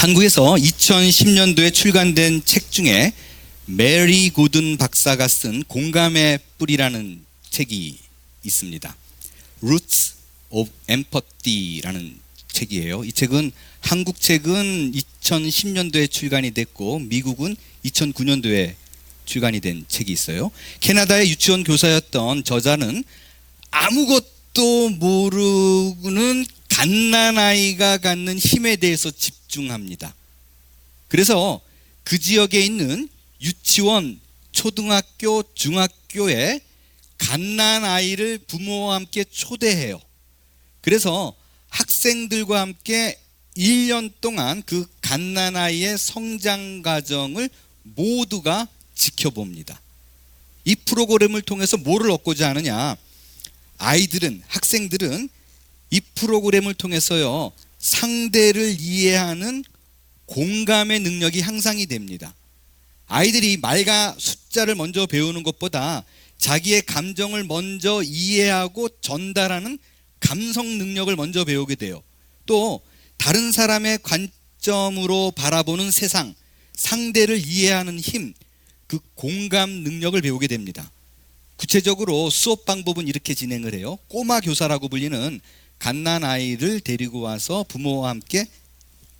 한국에서 2010년도에 출간된 책 중에 메리 고든 박사가 쓴 공감의 뿌리라는 책이 있습니다. Roots of Empathy라는 책이에요. 이 책은 한국 책은 2010년도에 출간이 됐고 미국은 2009년도에 출간이 된 책이 있어요. 캐나다의 유치원 교사였던 저자는 아무것도 모르는 갓난아이가 갖는 힘에 대해서 집중합니다. 그래서 그 지역에 있는 유치원, 초등학교, 중학교에 갓난아이를 부모와 함께 초대해요. 그래서 학생들과 함께 1년 동안 그 갓난아이의 성장 과정을 모두가 지켜봅니다. 이 프로그램을 통해서 뭐를 얻고자 하느냐? 아이들은, 학생들은 이 프로그램을 통해서요, 상대를 이해하는 공감의 능력이 향상이 됩니다. 아이들이 말과 숫자를 먼저 배우는 것보다 자기의 감정을 먼저 이해하고 전달하는 감성 능력을 먼저 배우게 돼요. 또 다른 사람의 관점으로 바라보는 세상, 상대를 이해하는 힘, 그 공감 능력을 배우게 됩니다. 구체적으로 수업 방법은 이렇게 진행을 해요. 꼬마 교사라고 불리는 갓난아이를 데리고 와서 부모와 함께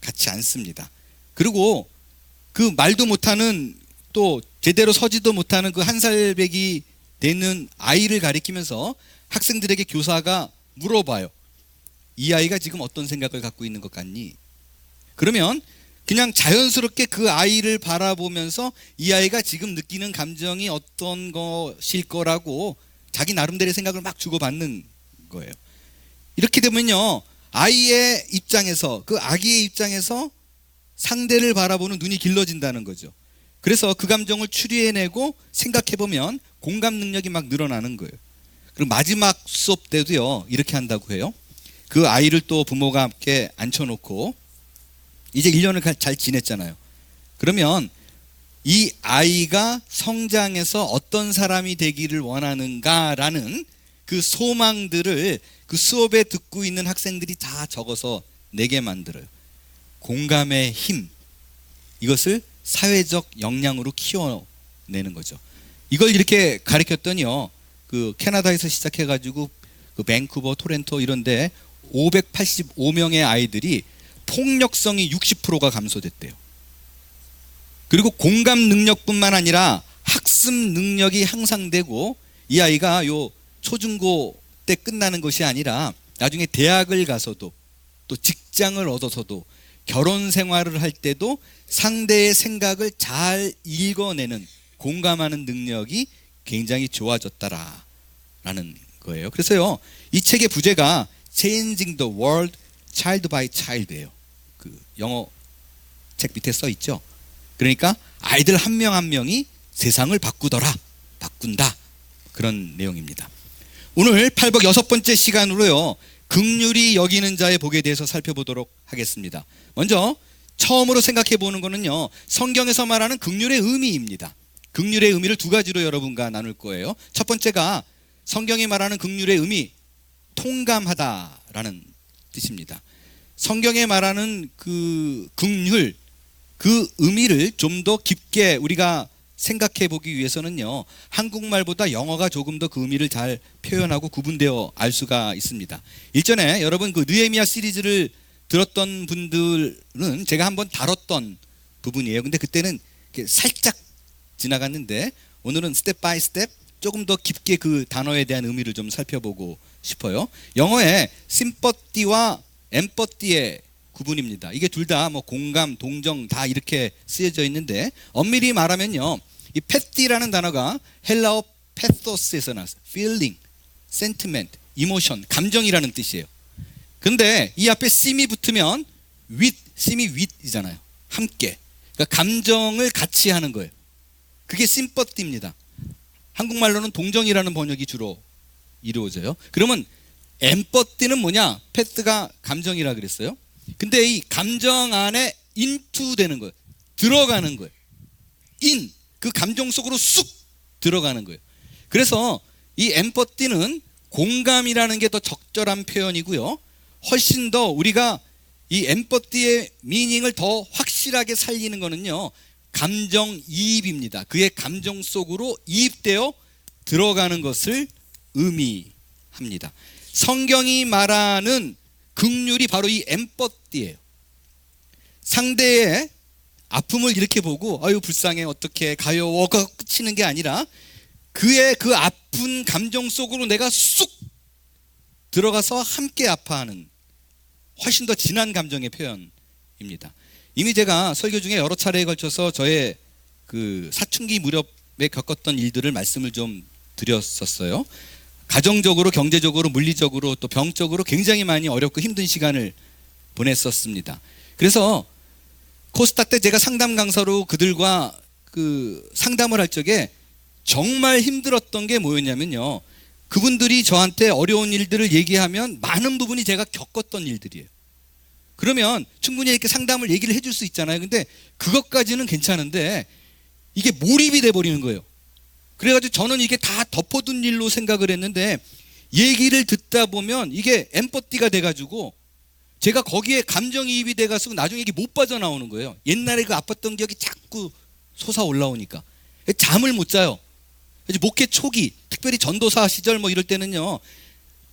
같이 앉습니다. 그리고 그 말도 못하는, 또 제대로 서지도 못하는 그 1살배기 되는 아이를 가리키면서 학생들에게 교사가 물어봐요. 이 아이가 지금 어떤 생각을 갖고 있는 것 같니? 그러면 그냥 자연스럽게 그 아이를 바라보면서 이 아이가 지금 느끼는 감정이 어떤 것일 거라고 자기 나름대로의 생각을 막 주고받는 거예요. 이렇게 되면요, 아이의 입장에서, 그 아기의 입장에서 상대를 바라보는 눈이 길러진다는 거죠. 그래서 그 감정을 추리해내고 생각해보면 공감 능력이 막 늘어나는 거예요. 그리고 마지막 수업 때도요, 이렇게 한다고 해요. 그 아이를 또 부모가 함께 앉혀놓고 이제 1년을 잘 지냈잖아요. 그러면 이 아이가 성장해서 어떤 사람이 되기를 원하는가라는 그 소망들을 그 수업에 듣고 있는 학생들이 다 적어서 내게 만들어요. 공감의 힘, 이것을 사회적 역량으로 키워내는 거죠. 이걸 이렇게 가르쳤더니요, 그 캐나다에서 시작해가지고 그 밴쿠버, 토론토 이런데 585명의 아이들이 폭력성이 60%가 감소됐대요. 그리고 공감 능력뿐만 아니라 학습 능력이 향상되고 이 아이가 요 초중고 때 끝나는 것이 아니라 나중에 대학을 가서도 또 직장을 얻어서도 결혼 생활을 할 때도 상대의 생각을 잘 읽어내는, 공감하는 능력이 굉장히 좋아졌다라는 거예요. 그래서요, 이 책의 부제가 Changing the World Child by Child예요. 그 영어 책 밑에 써 있죠. 그러니까 아이들 한 명 한 명이 세상을 바꾼다, 그런 내용입니다. 오늘 팔복 6번째 시간으로요, 긍휼히 여기는 자의 복에 대해서 살펴보도록 하겠습니다. 먼저 처음으로 생각해 보는 거는요, 성경에서 말하는 긍휼의 의미입니다. 긍휼의 의미를 두 가지로 여러분과 나눌 거예요. 첫 번째가 성경이 말하는 긍휼의 의미, 통감하다라는 뜻입니다. 성경에 말하는 그 긍휼, 그 의미를 좀 더 깊게 우리가 생각해 보기 위해서는요, 한국말보다 영어가 조금 더 그 의미를 잘 표현하고 구분되어 알 수가 있습니다. 일전에 여러분 그 느헤미야 시리즈를 들었던 분들은 제가 한번 다뤘던 부분이에요. 근데 그때는 살짝 지나갔는데 오늘은 스텝 바이 스텝 조금 더 깊게 그 단어에 대한 의미를 좀 살펴보고 싶어요. 영어에 심퍼티와 엠퍼티의 구분입니다. 이게 둘 다 뭐 공감, 동정 다 이렇게 쓰여져 있는데 엄밀히 말하면요, 이 패티라는 단어가 헬라어 패토스에서 나왔어요. feeling, sentiment, emotion, 감정이라는 뜻이에요. 근데 이 앞에 심이 붙으면 심이 with이잖아요. 함께. 그러니까 감정을 같이 하는 거예요. 그게 심퍼티입니다. 한국말로는 동정이라는 번역이 주로 이루어져요. 그러면 엠퍼티는 뭐냐? 패트가 감정이라 그랬어요. 근데 이 감정 안에 into 되는 거예요. 들어가는 거예요. in, 그 감정 속으로 쑥 들어가는 거예요. 그래서 이 엠퍼티는 공감이라는 게 더 적절한 표현이고요, 훨씬 더 우리가 이 엠퍼티의 미닝을 더 확실하게 살리는 거는요, 감정이입입니다. 그의 감정 속으로 이입되어 들어가는 것을 의미합니다. 성경이 말하는 긍휼이 바로 이 엠퍼티예요. 상대의 아픔을 이렇게 보고 아유 불쌍해 어떡해 가여워가 끝이는 게 아니라 그의 그 아픈 감정 속으로 내가 쑥 들어가서 함께 아파하는 훨씬 더 진한 감정의 표현입니다. 이미 제가 설교 중에 여러 차례에 걸쳐서 저의 그 사춘기 무렵에 겪었던 일들을 말씀을 좀 드렸었어요. 가정적으로, 경제적으로, 물리적으로 또 병적으로 굉장히 많이 어렵고 힘든 시간을 보냈었습니다. 그래서 코스타 때 제가 상담 강사로 그들과 그 상담을 할 적에 정말 힘들었던 게 뭐였냐면요, 그분들이 저한테 어려운 일들을 얘기하면 많은 부분이 제가 겪었던 일들이에요. 그러면 충분히 이렇게 상담을 얘기를 해줄 수 있잖아요. 근데 그것까지는 괜찮은데 이게 몰입이 돼버리는 거예요. 그래가지고 저는 이게 다 덮어둔 일로 생각을 했는데 얘기를 듣다 보면 이게 엠퍼티가 돼가지고 제가 거기에 감정이입이 돼가지고 나중에 이게 못 빠져나오는 거예요. 옛날에 그 아팠던 기억이 자꾸 솟아 올라오니까 잠을 못 자요. 목회 초기, 특별히 전도사 시절 뭐 이럴 때는요,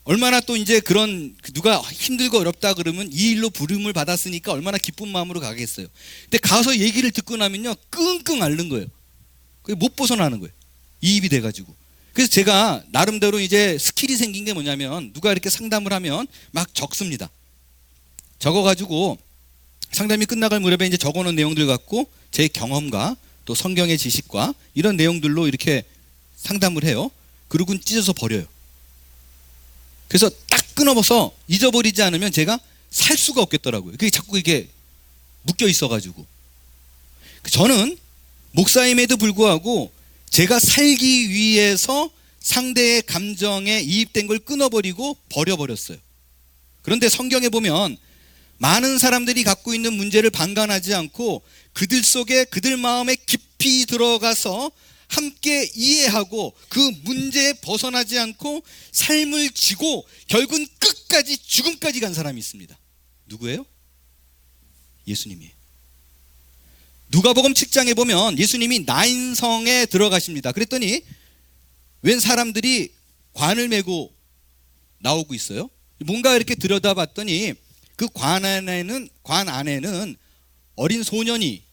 얼마나 또 이제 그런 누가 힘들고 어렵다 그러면 이 일로 부름을 받았으니까 얼마나 기쁜 마음으로 가겠어요. 근데 가서 얘기를 듣고 나면요, 끙끙 앓는 거예요. 못 벗어나는 거예요. 이입이 돼가지고. 그래서 제가 나름대로 이제 스킬이 생긴 게 뭐냐면 누가 이렇게 상담을 하면 막 적습니다. 적어가지고 상담이 끝나갈 무렵에 이제 적어놓은 내용들 갖고 제 경험과 또 성경의 지식과 이런 내용들로 이렇게 상담을 해요. 그러고는 찢어서 버려요. 그래서 딱 끊어서 잊어버리지 않으면 제가 살 수가 없겠더라고요. 그게 자꾸 이게 묶여 있어가지고. 저는 목사임에도 불구하고 제가 살기 위해서 상대의 감정에 이입된 걸 끊어버리고 버려버렸어요. 그런데 성경에 보면 많은 사람들이 갖고 있는 문제를 방관하지 않고 그들 속에 그들 마음에 깊이 들어가서 함께 이해하고 그 문제에 벗어나지 않고 삶을 지고 결국은 끝까지 죽음까지 간 사람이 있습니다. 누구예요? 예수님이에요. 누가복음 7장에 보면 예수님이 나인성에 들어가십니다. 그랬더니 웬 사람들이 관을 메고 나오고 있어요. 뭔가 이렇게 들여다봤더니 그 관 안에는 어린 소년이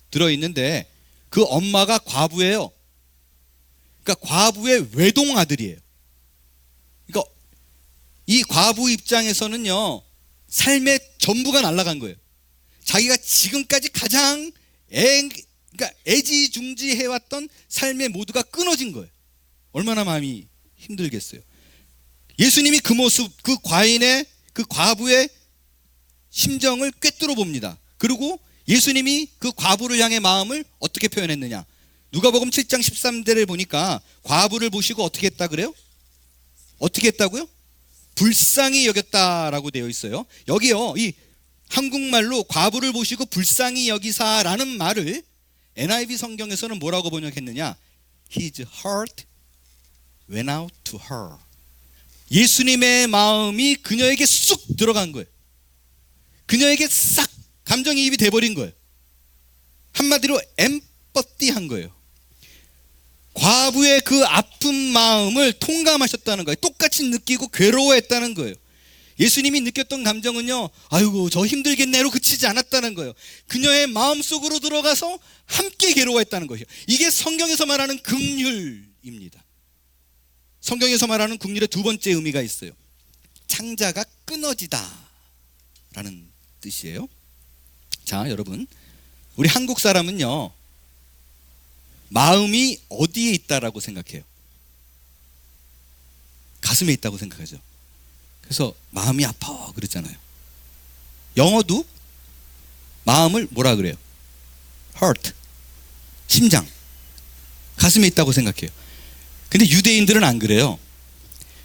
들어있는데 그 엄마가 과부예요. 그러니까 과부의 외동 아들이에요. 그러니까 이 과부 입장에서는요, 삶의 전부가 날아간 거예요. 자기가 지금까지 가장 그러니까 애지중지해왔던 삶의 모두가 끊어진 거예요. 얼마나 마음이 힘들겠어요. 예수님이 그 모습, 그 과인의, 그 과부의 심정을 꿰뚫어 봅니다. 그리고 예수님이 그 과부를 향해 마음을 어떻게 표현했느냐. 누가복음 7장 13절을 보니까 과부를 보시고 어떻게 했다 그래요? 어떻게 했다고요? 불쌍히 여겼다라고 되어 있어요. 여기요, 이 한국말로 과부를 보시고 불쌍히 여기사라는 말을 NIV 성경에서는 뭐라고 번역했느냐? His heart went out to her. 예수님의 마음이 그녀에게 쑥 들어간 거예요. 그녀에게 싹 감정이입이 돼버린 거예요. 한마디로 엠퍼티한 거예요. 과부의 그 아픈 마음을 통감하셨다는 거예요. 똑같이 느끼고 괴로워했다는 거예요. 예수님이 느꼈던 감정은요, 아이고 저 힘들겠네로 그치지 않았다는 거예요. 그녀의 마음속으로 들어가서 함께 괴로워했다는 거예요. 이게 성경에서 말하는 긍휼입니다. 성경에서 말하는 긍휼의 두 번째 의미가 있어요. 창자가 끊어지다 라는 뜻이에요. 자, 여러분, 우리 한국 사람은요, 마음이 어디에 있다라고 생각해요? 가슴에 있다고 생각하죠. 그래서 마음이 아파 그러잖아요. 영어도 마음을 뭐라 그래요? heart, 심장, 가슴에 있다고 생각해요. 근데 유대인들은 안 그래요.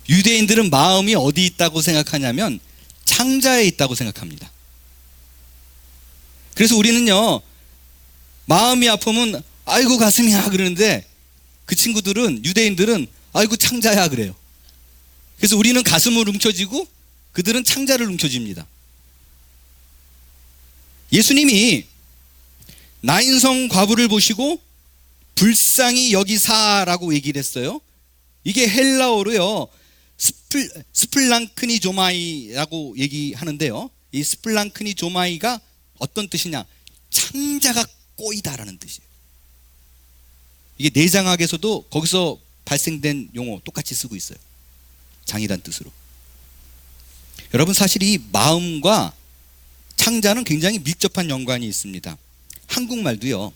유대인들은 마음이 어디 있다고 생각하냐면 창자에 있다고 생각합니다. 그래서 우리는요, 마음이 아프면 아이고 가슴이야 그러는데 그 친구들은, 유대인들은 아이고 창자야 그래요. 그래서 우리는 가슴을 움켜쥐고 그들은 창자를 움켜쥡니다. 예수님이 나인성 과부를 보시고 불쌍히 여기사라고 얘기를 했어요. 이게 헬라어로요, 스플랑크니조마이라고 얘기하는데요. 이 스플랑크니조마이가 어떤 뜻이냐? 창자가 꼬이다라는 뜻이에요. 이게 내장학에서도 거기서 발생된 용어 똑같이 쓰고 있어요. 장이란 뜻으로. 여러분, 사실 이 마음과 창자는 굉장히 밀접한 연관이 있습니다. 한국말도요,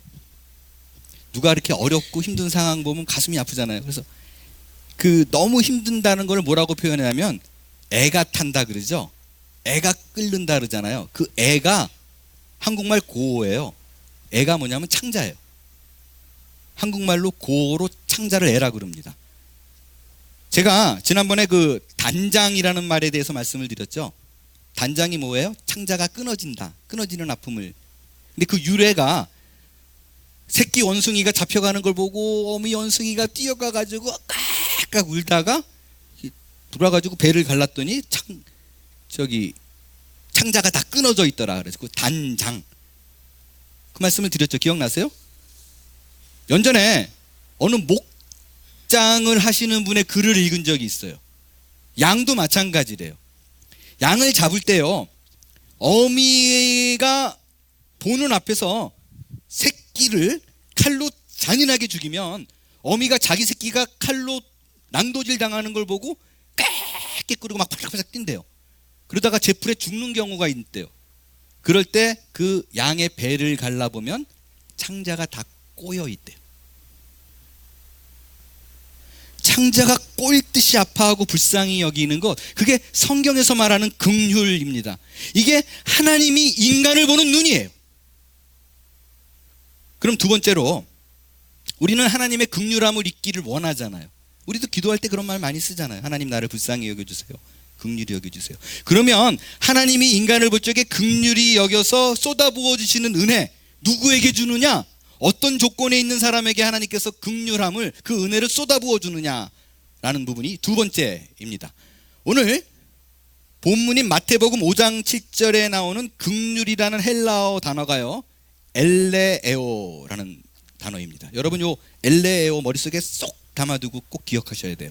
누가 이렇게 어렵고 힘든 상황 보면 가슴이 아프잖아요. 그래서 너무 힘든다는 걸 뭐라고 표현하냐면 애가 탄다 그러죠. 애가 끓는다 그러잖아요. 그 애가 한국말 고어예요. 애가 뭐냐면 창자예요. 한국말로 고어로 창자를 애라 그럽니다. 제가 지난번에 단장이라는 말에 대해서 말씀을 드렸죠. 단장이 뭐예요? 창자가 끊어진다. 끊어지는 아픔을. 근데 그 유래가 새끼 원숭이가 잡혀가는 걸 보고 어미 원숭이가 뛰어가가지고 깍깍 울다가 돌아가지고 배를 갈랐더니 창자가 다 끊어져 있더라. 그래서 그 단장. 그 말씀을 드렸죠. 기억나세요? 연전에 어느 목장을 하시는 분의 글을 읽은 적이 있어요. 양도 마찬가지래요. 양을 잡을 때요, 어미가 보는 앞에서 새끼를 칼로 잔인하게 죽이면 어미가 자기 새끼가 칼로 난도질 당하는 걸 보고 깨끗거리고 막 팔락팔락 뛴대요. 그러다가 제풀에 죽는 경우가 있대요. 그럴 때 그 양의 배를 갈라보면 창자가 다 꼬여 있대요. 창자가 꼬일 듯이 아파하고 불쌍히 여기는 것, 그게 성경에서 말하는 긍휼입니다. 이게 하나님이 인간을 보는 눈이에요. 그럼 두 번째로, 우리는 하나님의 긍휼함을 잊기를 원하잖아요. 우리도 기도할 때 그런 말 많이 쓰잖아요. 하나님 나를 불쌍히 여겨주세요. 긍휼히 여겨주세요. 그러면 하나님이 인간을 볼 적에 긍휼히 여겨서 쏟아부어 주시는 은혜, 누구에게 주느냐? 어떤 조건에 있는 사람에게 하나님께서 긍휼함을, 그 은혜를 쏟아부어 주느냐라는 부분이 두 번째입니다. 오늘 본문인 마태복음 5장 7절에 나오는 긍휼이라는 헬라어 단어가요, 엘레에오라는 단어입니다. 여러분, 요 엘레에오 머릿속에 쏙 담아두고 꼭 기억하셔야 돼요.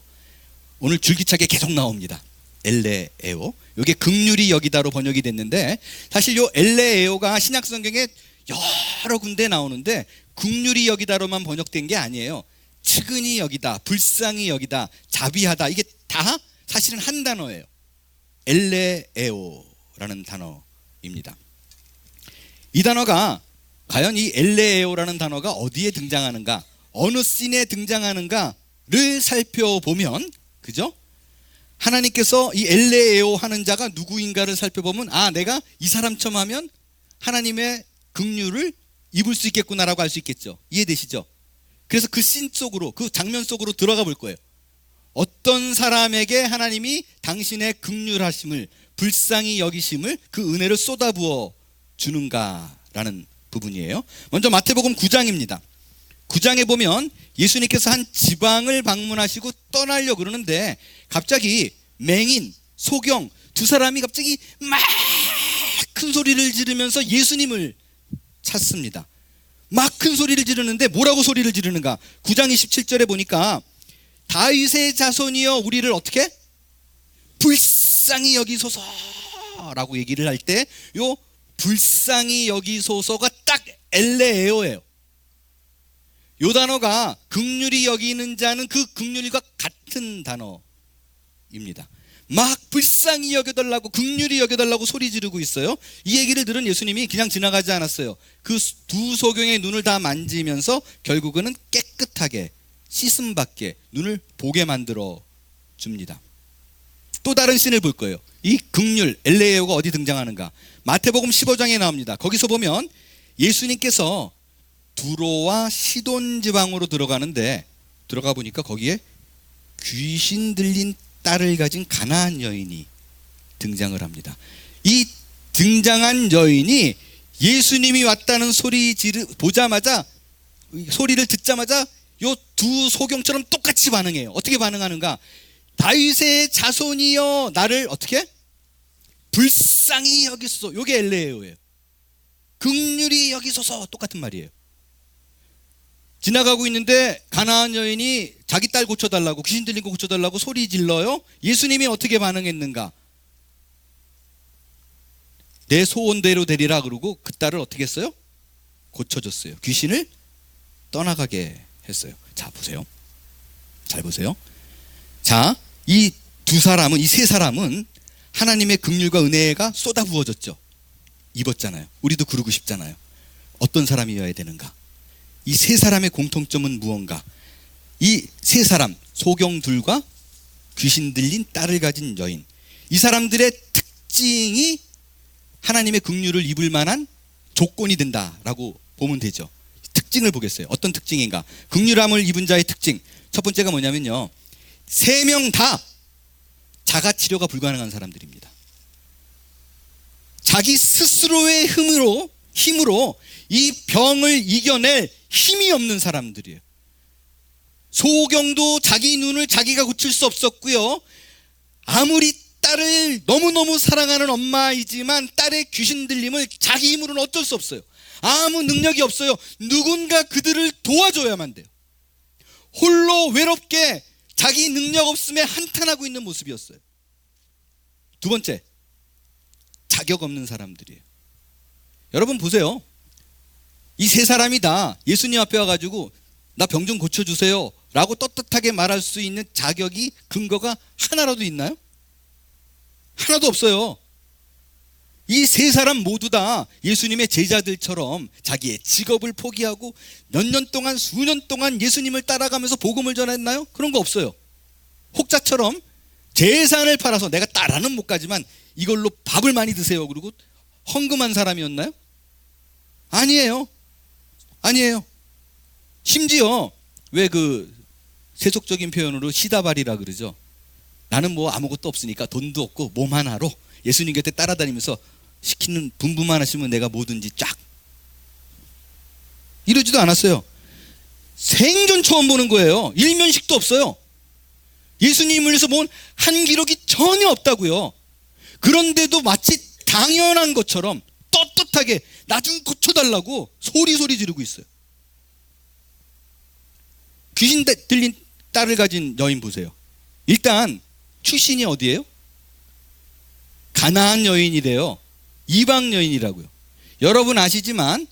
오늘 줄기차게 계속 나옵니다. 엘레에오. 이게 긍휼히 여기다로 번역이 됐는데, 사실 요 엘레에오가 신약 성경에 여러 군데 나오는데 긍휼히 여기다로만 번역된 게 아니에요. 측은히 여기다, 불쌍히 여기다, 자비하다, 이게 다 사실은 한 단어예요. 엘레에오라는 단어입니다. 이 단어가 과연 이 엘레에오라는 단어가 어디에 등장하는가, 어느 씬에 등장하는가를 살펴보면, 그죠? 하나님께서 이 엘레에오 하는 자가 누구인가를 살펴보면, 아, 내가 이 사람처럼 하면 하나님의 긍휼을 입을 수 있겠구나라고 알 수 있겠죠. 이해되시죠? 그래서 그 씬 속으로, 그 장면 속으로 들어가 볼 거예요. 어떤 사람에게 하나님이 당신의 긍휼하심을, 불쌍히 여기심을, 그 은혜를 쏟아부어 주는가라는 부분이에요. 먼저 마태복음 9장입니다. 9장에 보면 예수님께서 한 지방을 방문하시고 떠나려고 그러는데, 갑자기 맹인, 소경 두 사람이 갑자기 막 큰 소리를 지르면서 예수님을 찾습니다. 막 큰 소리를 지르는데 뭐라고 소리를 지르는가? 9장 27절에 보니까 다윗의 자손이여 우리를 어떻게? 불쌍히 여기소서라고 얘기를 할 때, 요 불쌍히 여기소서가 딱 엘레에오예요. 요 단어가 긍휼히 여기는 자는 그 긍휼과 같은 단어입니다. 막 불쌍히 여겨달라고, 긍휼히 여겨달라고 소리 지르고 있어요. 이 얘기를 들은 예수님이 그냥 지나가지 않았어요. 그 두 소경의 눈을 다 만지면서 결국은 깨끗하게 씻음받게 눈을 보게 만들어 줍니다. 또 다른 씬을 볼 거예요. 이 긍휼, 엘레에오가 어디 등장하는가? 마태복음 15장에 나옵니다. 거기서 보면 예수님께서 두로와 시돈 지방으로 들어가는데, 들어가 보니까 거기에 귀신 들린 딸을 가진 가나안 여인이 등장을 합니다. 이 등장한 여인이 예수님이 왔다는 보자마자, 소리를 듣자마자 요 두 소경처럼 똑같이 반응해요. 어떻게 반응하는가? 다윗의 자손이여 나를 어떻게? 불쌍히 여기소서. 요게 엘레에오예요. 긍휼히 여기소서, 똑같은 말이에요. 지나가고 있는데 가나안 여인이 자기 딸 고쳐달라고, 귀신 들린 거 고쳐달라고 소리 질러요. 예수님이 어떻게 반응했는가? 내 소원대로 되리라 그러고 그 딸을 어떻게 했어요? 고쳐줬어요. 귀신을 떠나가게 했어요. 자, 보세요. 잘 보세요. 자, 이 세 사람은 하나님의 긍휼과 은혜가 쏟아 부어졌죠. 입었잖아요. 우리도 그러고 싶잖아요. 어떤 사람이어야 되는가? 이 세 사람의 공통점은 무언가? 이 세 사람, 소경들과 귀신 들린 딸을 가진 여인, 이 사람들의 특징이 하나님의 긍휼을 입을 만한 조건이 된다라고 보면 되죠. 특징을 보겠어요. 어떤 특징인가? 긍휼함을 입은 자의 특징, 첫 번째가 뭐냐면요, 세 명 다 자가 치료가 불가능한 사람들입니다. 자기 스스로의 힘으로 이 병을 이겨낼 힘이 없는 사람들이에요. 소경도 자기 눈을 자기가 고칠 수 없었고요, 아무리 딸을 너무너무 사랑하는 엄마이지만 딸의 귀신 들림을 자기 힘으로는 어쩔 수 없어요. 아무 능력이 없어요. 누군가 그들을 도와줘야만 돼요. 홀로 외롭게 자기 능력 없음에 한탄하고 있는 모습이었어요. 두 번째, 자격 없는 사람들이에요. 여러분 보세요. 이 세 사람이 다 예수님 앞에 와가지고 나 병 좀 고쳐주세요 라고 떳떳하게 말할 수 있는 자격이, 근거가 하나라도 있나요? 하나도 없어요. 이 세 사람 모두 다 예수님의 제자들처럼 자기의 직업을 포기하고 몇 년 동안, 수년 동안 예수님을 따라가면서 복음을 전했나요? 그런 거 없어요. 혹자처럼 재산을 팔아서 내가 따라는 못 가지만 이걸로 밥을 많이 드세요 그리고 헌금한 사람이었나요? 아니에요. 아니에요. 심지어 왜 그 세속적인 표현으로 시다발이라 그러죠. 나는 뭐 아무것도 없으니까 돈도 없고 몸 하나로 예수님 곁에 따라다니면서 시키는 분부만 하시면 내가 뭐든지 쫙, 이러지도 않았어요. 생전 처음 보는 거예요. 일면식도 없어요. 예수님을 위해서 본 한 기록이 전혀 없다고요. 그런데도 마치 당연한 것처럼 떳떳하게 나 좀 고쳐달라고 소리 지르고 있어요. 귀신 들린 딸을 가진 여인 보세요. 일단 출신이 어디예요? 가나안 여인이래요. 이방 여인이라고요. 여러분 아시지만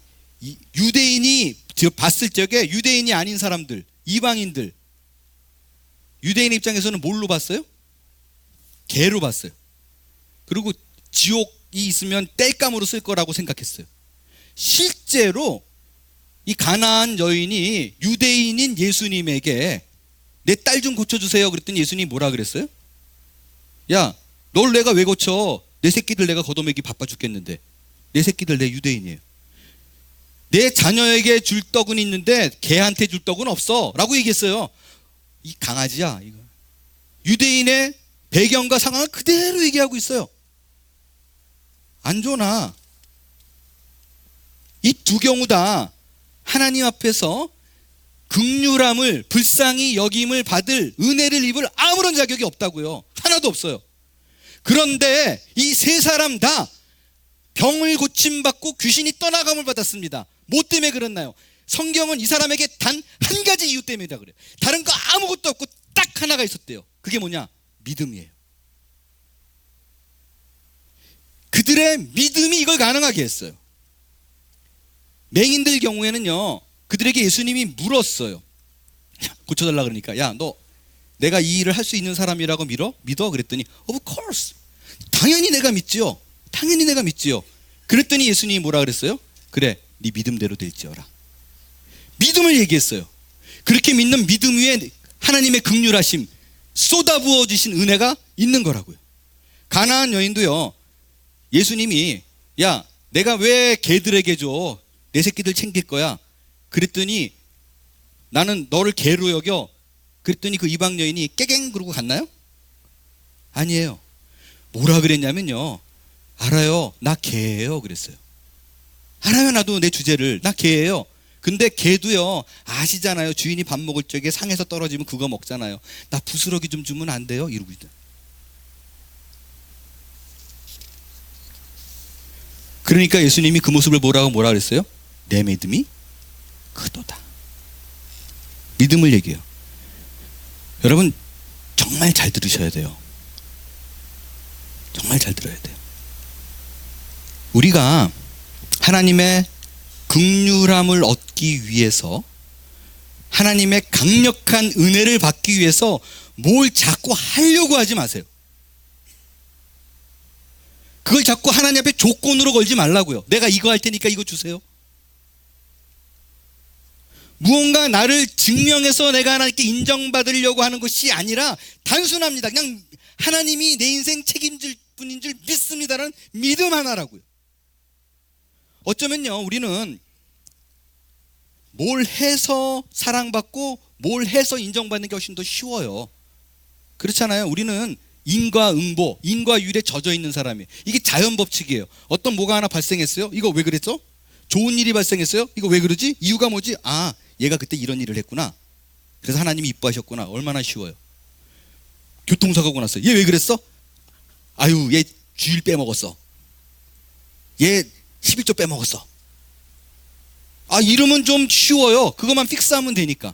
유대인이 봤을 적에 유대인이 아닌 사람들, 이방인들, 유대인 입장에서는 뭘로 봤어요? 개로 봤어요. 그리고 지옥이 있으면 땔감으로 쓸 거라고 생각했어요. 실제로 이 가나안 여인이 유대인인 예수님에게 내 딸 좀 고쳐주세요 그랬더니 예수님이 뭐라 그랬어요? 야, 널 내가 왜 고쳐? 내 새끼들 내가 걷어먹기 바빠 죽겠는데. 내 새끼들 내 유대인이에요. 내 자녀에게 줄 떡은 있는데 개한테 줄 떡은 없어 라고 얘기했어요. 이 강아지야 이거. 유대인의 배경과 상황을 그대로 얘기하고 있어요. 안 좋나? 이 두 경우 다 하나님 앞에서 긍휼함을, 불쌍히 여김을 받을 은혜를 입을 아무런 자격이 없다고요. 하나도 없어요. 그런데 이 세 사람 다 병을 고침받고 귀신이 떠나감을 받았습니다. 뭐 때문에 그랬나요? 성경은 이 사람에게 단 한 가지 이유 때문이라 그래요. 다른 거 아무것도 없고 딱 하나가 있었대요. 그게 뭐냐? 믿음이에요. 그들의 믿음이 이걸 가능하게 했어요. 맹인들 경우에는요, 그들에게 예수님이 물었어요. 고쳐달라 그러니까, 야, 너 내가 이 일을 할 수 있는 사람이라고 믿어? 그랬더니 of course, 당연히 내가 믿지요. 당연히 내가 믿지요. 그랬더니 예수님이 뭐라 그랬어요? 그래, 네 믿음대로 될지어라. 믿음을 얘기했어요. 그렇게 믿는 믿음 위에 하나님의 긍휼하심, 쏟아부어 주신 은혜가 있는 거라고요. 가나안 여인도요, 예수님이 야, 내가 왜 개들에게 줘? 내 새끼들 챙길 거야. 그랬더니 나는 너를 개로 여겨. 그랬더니 그 이방 여인이 깨갱 그러고 갔나요? 아니에요. 뭐라 그랬냐면요, 알아요, 나 개예요 그랬어요. 알아요, 나도 내 주제를. 나 개예요. 근데 개도요, 아시잖아요, 주인이 밥 먹을 적에 상에서 떨어지면 그거 먹잖아요. 나 부스러기 좀 주면 안 돼요? 이러고 있다. 그러니까 예수님이 그 모습을 뭐라 그랬어요? 내 믿음이 크도다. 믿음을 얘기해요. 여러분 정말 잘 들으셔야 돼요. 정말 잘 들어야 돼요. 우리가 하나님의 긍휼함을 얻기 위해서, 하나님의 강력한 은혜를 받기 위해서 뭘 자꾸 하려고 하지 마세요. 그걸 자꾸 하나님 앞에 조건으로 걸지 말라고요. 내가 이거 할 테니까 이거 주세요. 무언가 나를 증명해서 내가 하나님께 인정받으려고 하는 것이 아니라 단순합니다. 그냥 하나님이 내 인생 책임질 분인 줄 믿습니다라는 믿음 하나라고요. 어쩌면요, 우리는 뭘 해서 사랑받고 뭘 해서 인정받는 게 훨씬 더 쉬워요. 그렇잖아요. 우리는 인과응보, 인과율에 젖어 있는 사람이에요. 이게 자연 법칙이에요. 어떤 뭐가 하나 발생했어요? 이거 왜 그랬어? 좋은 일이 발생했어요? 이거 왜 그러지? 이유가 뭐지? 아, 얘가 그때 이런 일을 했구나. 그래서 하나님이 이뻐하셨구나. 얼마나 쉬워요. 교통사고가 났어요. 얘 왜 그랬어? 아유, 얘 주일 빼먹었어. 얘 11조 빼먹었어. 아, 이러면 좀 쉬워요. 그것만 픽스하면 되니까.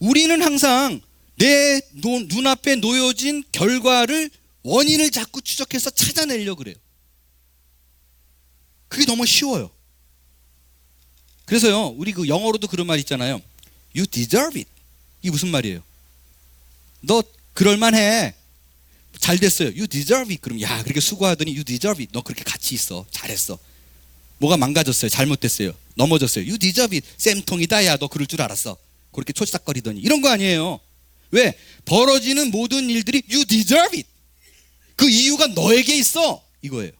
우리는 항상 내 눈앞에 놓여진 결과를, 원인을 자꾸 추적해서 찾아내려고 그래요. 그게 너무 쉬워요. 그래서요, 우리 그 영어로도 그런 말 있잖아요. You deserve it. 이게 무슨 말이에요? 너 그럴만해. 잘 됐어요. You deserve it. 그럼 야, 그렇게 수고하더니 you deserve it. 너 그렇게 같이 있어. 잘했어. 뭐가 망가졌어요. 잘못됐어요. 넘어졌어요. You deserve it. 쌤통이다. 야, 너 그럴 줄 알았어. 그렇게 초치닥거리더니. 이런 거 아니에요. 왜? 벌어지는 모든 일들이 you deserve it. 그 이유가 너에게 있어. 이거예요.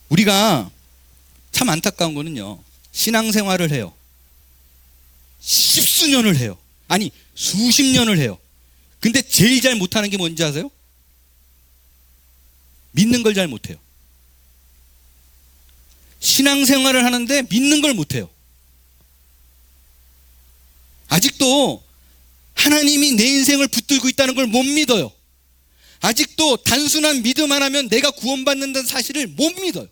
우리가 참 안타까운 거는요, 신앙생활을 해요. 십수년을 해요. 아니, 수십 년을 해요. 근데 제일 잘 못하는 게 뭔지 아세요? 믿는 걸 잘 못해요. 신앙생활을 하는데 믿는 걸 못해요. 아직도 하나님이 내 인생을 붙들고 있다는 걸 못 믿어요. 아직도 단순한 믿음 하나면 내가 구원받는다는 사실을 못 믿어요.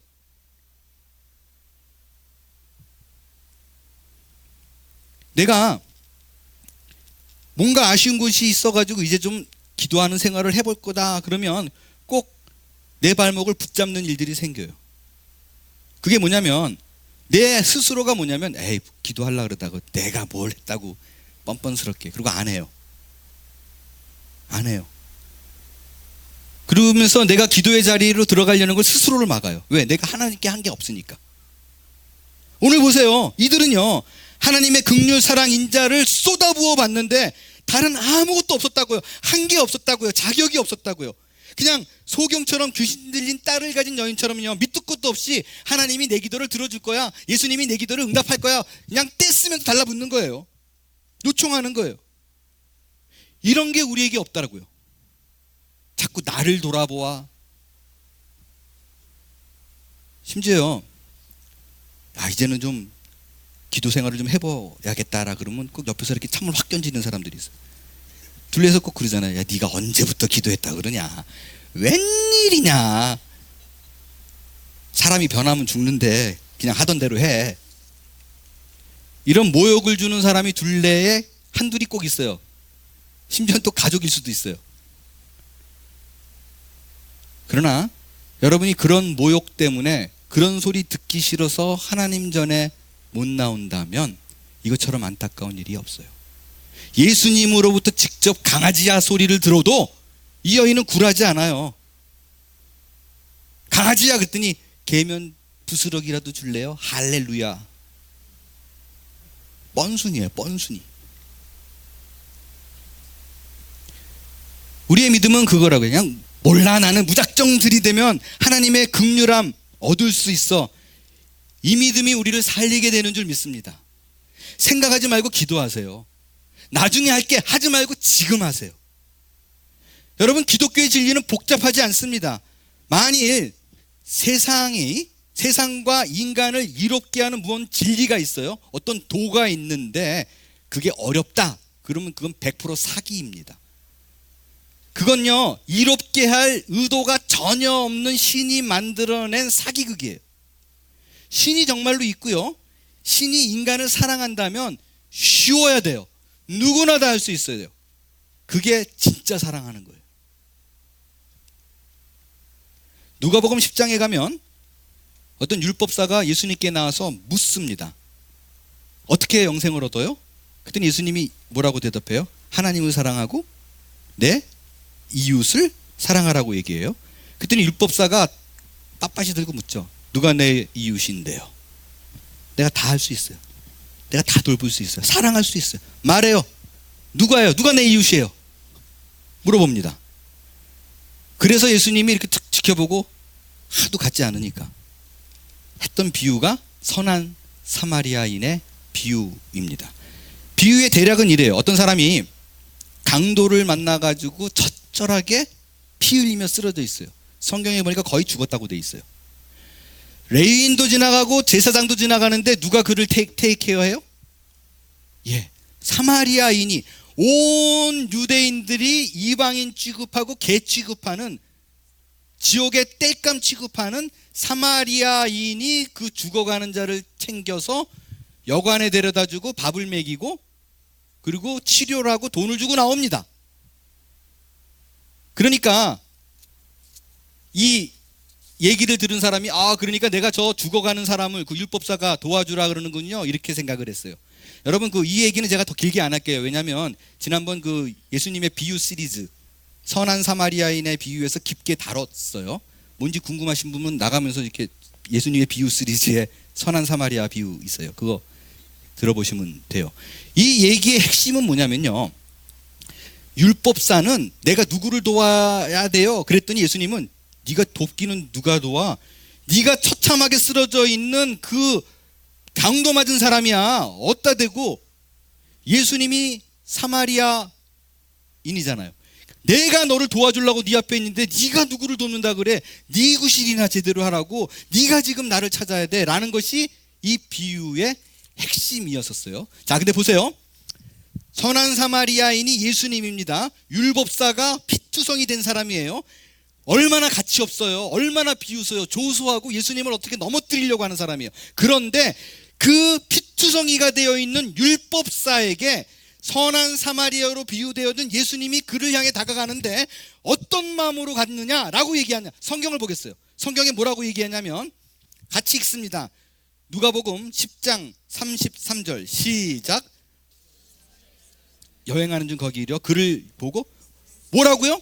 내가 뭔가 아쉬운 것이 있어가지고 이제 좀 기도하는 생활을 해볼 거다 그러면 꼭 내 발목을 붙잡는 일들이 생겨요. 그게 뭐냐면, 내 스스로가 뭐냐면, 에이, 기도하려고 그러다가 내가 뭘 했다고 뻔뻔스럽게, 그리고 안 해요. 안 해요. 그러면서 내가 기도의 자리로 들어가려는 걸 스스로를 막아요. 왜? 내가 하나님께 한 게 없으니까. 오늘 보세요. 이들은요, 하나님의 긍휼 사랑 인자를 쏟아부어 봤는데 다른 아무것도 없었다고요. 한 게 없었다고요. 자격이 없었다고요. 그냥 소경처럼 귀신 들린 딸을 가진 여인처럼요, 밑도 끝도 없이 하나님이 내 기도를 들어줄 거야, 예수님이 내 기도를 응답할 거야, 그냥 떼쓰면서 달라붙는 거예요. 요청하는 거예요. 이런 게 우리에게 없다라고요. 자꾸 나를 돌아보아. 심지어 이제는 좀 기도 생활을 좀 해봐야겠다라 그러면 꼭 옆에서 이렇게 찬물 확 던지는 사람들이 있어요. 둘레에서 꼭 그러잖아요. 야, 네가 언제부터 기도했다 그러냐, 웬일이냐, 사람이 변하면 죽는데 그냥 하던 대로 해. 이런 모욕을 주는 사람이 둘레에 한둘이 꼭 있어요. 심지어는 또 가족일 수도 있어요. 그러나 여러분이 그런 모욕 때문에, 그런 소리 듣기 싫어서 하나님 전에 못 나온다면 이것처럼 안타까운 일이 없어요. 예수님으로부터 직접 강아지야 소리를 들어도 이 여인은 굴하지 않아요. 강아지야 그랬더니 개면 부스러기라도 줄래요? 할렐루야. 뻔순이에요, 뻔순이. 우리의 믿음은 그거라고요. 그냥 몰라, 나는 무작정 들이대면 하나님의 긍휼함 얻을 수 있어. 이 믿음이 우리를 살리게 되는 줄 믿습니다. 생각하지 말고 기도하세요. 나중에 할게 하지 말고 지금 하세요. 여러분, 기독교의 진리는 복잡하지 않습니다. 만일 세상과 인간을 이롭게 하는 무언 진리가 있어요, 어떤 도가 있는데 그게 어렵다 그러면 그건 100% 사기입니다. 그건요, 이롭게 할 의도가 전혀 없는 신이 만들어낸 사기극이에요. 신이 정말로 있고요, 신이 인간을 사랑한다면 쉬워야 돼요. 누구나 다 할 수 있어야 돼요. 그게 진짜 사랑하는 거예요. 누가복음 10장에 가면 어떤 율법사가 예수님께 나와서 묻습니다. 어떻게 영생을 얻어요? 그랬더니 예수님이 뭐라고 대답해요? 하나님을 사랑하고 내 이웃을 사랑하라고 얘기해요. 그랬더니 율법사가 빳빳이 들고 묻죠. 누가 내 이웃인데요? 내가 다 할 수 있어요. 내가 다 돌볼 수 있어요. 사랑할 수 있어요. 말해요. 누가요? 누가 내 이웃이에요? 물어봅니다. 그래서 예수님이 이렇게 툭 지켜보고 하도 같지 않으니까 했던 비유가 선한 사마리아인의 비유입니다. 비유의 대략은 이래요. 어떤 사람이 강도를 만나가지고 처절하게 피 흘리며 쓰러져 있어요. 성경에 보니까 거의 죽었다고 돼 있어요. 레위인도 지나가고 제사장도 지나가는데 누가 그를 테이크케어해요? 예, 사마리아인이, 온 유대인들이 이방인 취급하고 개 취급하는, 지옥의 땔감 취급하는 사마리아인이 그 죽어가는 자를 챙겨서 여관에 데려다주고 밥을 먹이고 그리고 치료를 하고 돈을 주고 나옵니다. 그러니까 이 얘기를 들은 사람이, 그러니까 내가 저 죽어가는 사람을 그 율법사가 도와주라 그러는군요, 이렇게 생각을 했어요. 여러분, 이 얘기는 제가 더 길게 안 할게요. 왜냐하면 지난번 그 예수님의 비유 시리즈 선한 사마리아인의 비유에서 깊게 다뤘어요. 뭔지 궁금하신 분은 나가면서 이렇게 예수님의 비유 시리즈에 선한 사마리아 비유 있어요. 그거 들어보시면 돼요. 이 얘기의 핵심은 뭐냐면요, 율법사는 내가 누구를 도와야 돼요? 그랬더니 예수님은 네가 돕기는 누가 도와? 네가 처참하게 쓰러져 있는 그 강도 맞은 사람이야. 어디다 대고? 예수님이 사마리아인이잖아요. 내가 너를 도와주려고 네 앞에 있는데 네가 누구를 돕는다 그래? 네 구실이나 제대로 하라고. 네가 지금 나를 찾아야 돼 라는 것이 이 비유의 핵심이었었어요. 자, 근데 보세요. 선한 사마리아인이 예수님입니다. 율법사가 피투성이 된 사람이에요. 얼마나 가치 없어요. 얼마나 비웃어요. 조소하고 예수님을 어떻게 넘어뜨리려고 하는 사람이에요. 그런데 그 피투성이가 되어 있는 율법사에게 선한 사마리아로 비유되어진 예수님이 그를 향해 다가가는데 어떤 마음으로 갔느냐라고 얘기하냐. 성경을 보겠어요. 성경에 뭐라고 얘기하냐면 같이 읽습니다. 누가복음 10장 33절 시작. 여행하는 중 거기 이르러 그를 보고 뭐라고요?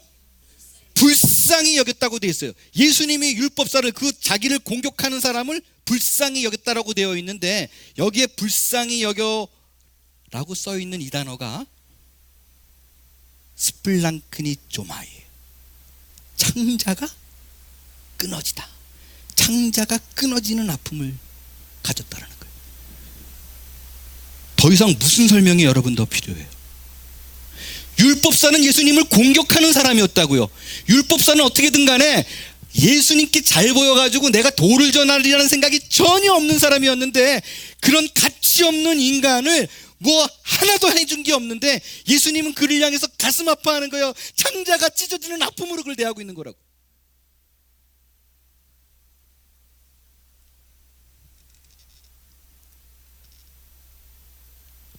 불쌍히 여겼다고 되어 있어요. 예수님이 율법사를, 그 자기를 공격하는 사람을 불쌍히 여겼다라고 되어 있는데 여기에 불쌍히 여겨라고 써 있는 이 단어가 스플랑크니조마이에요. 창자가 끊어지다. 창자가 끊어지는 아픔을 가졌다라는 거예요. 더 이상 무슨 설명이 여러분 더 필요해요? 율법사는 예수님을 공격하는 사람이었다고요. 율법사는 어떻게든 간에 예수님께 잘 보여가지고 내가 도를 전하리라는 생각이 전혀 없는 사람이었는데, 그런 가치 없는 인간을 뭐 하나도 해준 게 없는데 예수님은 그를 향해서 가슴 아파하는 거예요. 창자가 찢어지는 아픔으로 그를 대하고 있는 거라고.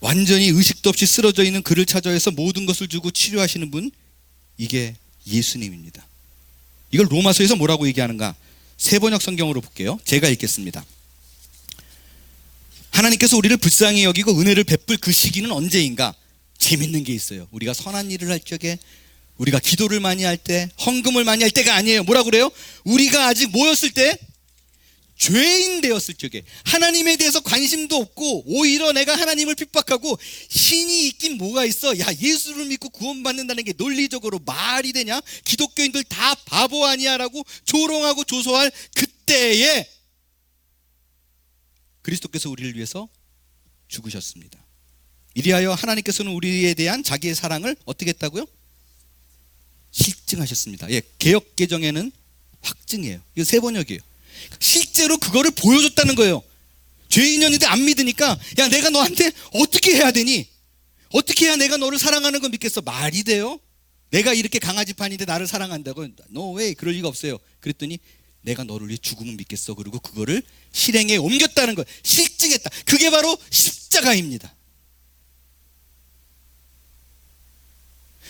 완전히 의식도 없이 쓰러져 있는 그를 찾아서 모든 것을 주고 치료하시는 분, 이게 예수님입니다. 이걸 로마서에서 뭐라고 얘기하는가? 세번역 성경으로 볼게요. 제가 읽겠습니다. 하나님께서 우리를 불쌍히 여기고 은혜를 베풀 그 시기는 언제인가? 재밌는 게 있어요. 우리가 선한 일을 할 적에, 우리가 기도를 많이 할 때, 헌금을 많이 할 때가 아니에요. 뭐라고 그래요? 우리가 아직 뭐였을 때? 죄인 되었을 적에, 하나님에 대해서 관심도 없고 오히려 내가 하나님을 핍박하고, 신이 있긴 뭐가 있어, 야 예수를 믿고 구원받는다는 게 논리적으로 말이 되냐, 기독교인들 다 바보 아니야 라고 조롱하고 조소할 그때에 그리스도께서 우리를 위해서 죽으셨습니다. 이리하여 하나님께서는 우리에 대한 자기의 사랑을 어떻게 했다고요? 실증하셨습니다. 예, 개역 개정에는 확증이에요. 이거 세번역이에요. 실제로 그거를 보여줬다는 거예요. 죄인이었는데 안 믿으니까, 야 내가 너한테 어떻게 해야 되니? 어떻게 해야 내가 너를 사랑하는 걸 믿겠어? 말이 돼요? 내가 이렇게 강아지판인데 나를 사랑한다고? No way, 그럴 리가 없어요. 그랬더니 내가 너를 위해 죽음을 믿겠어. 그리고 그거를 실행에 옮겼다는 거예요. 실증했다. 그게 바로 십자가입니다.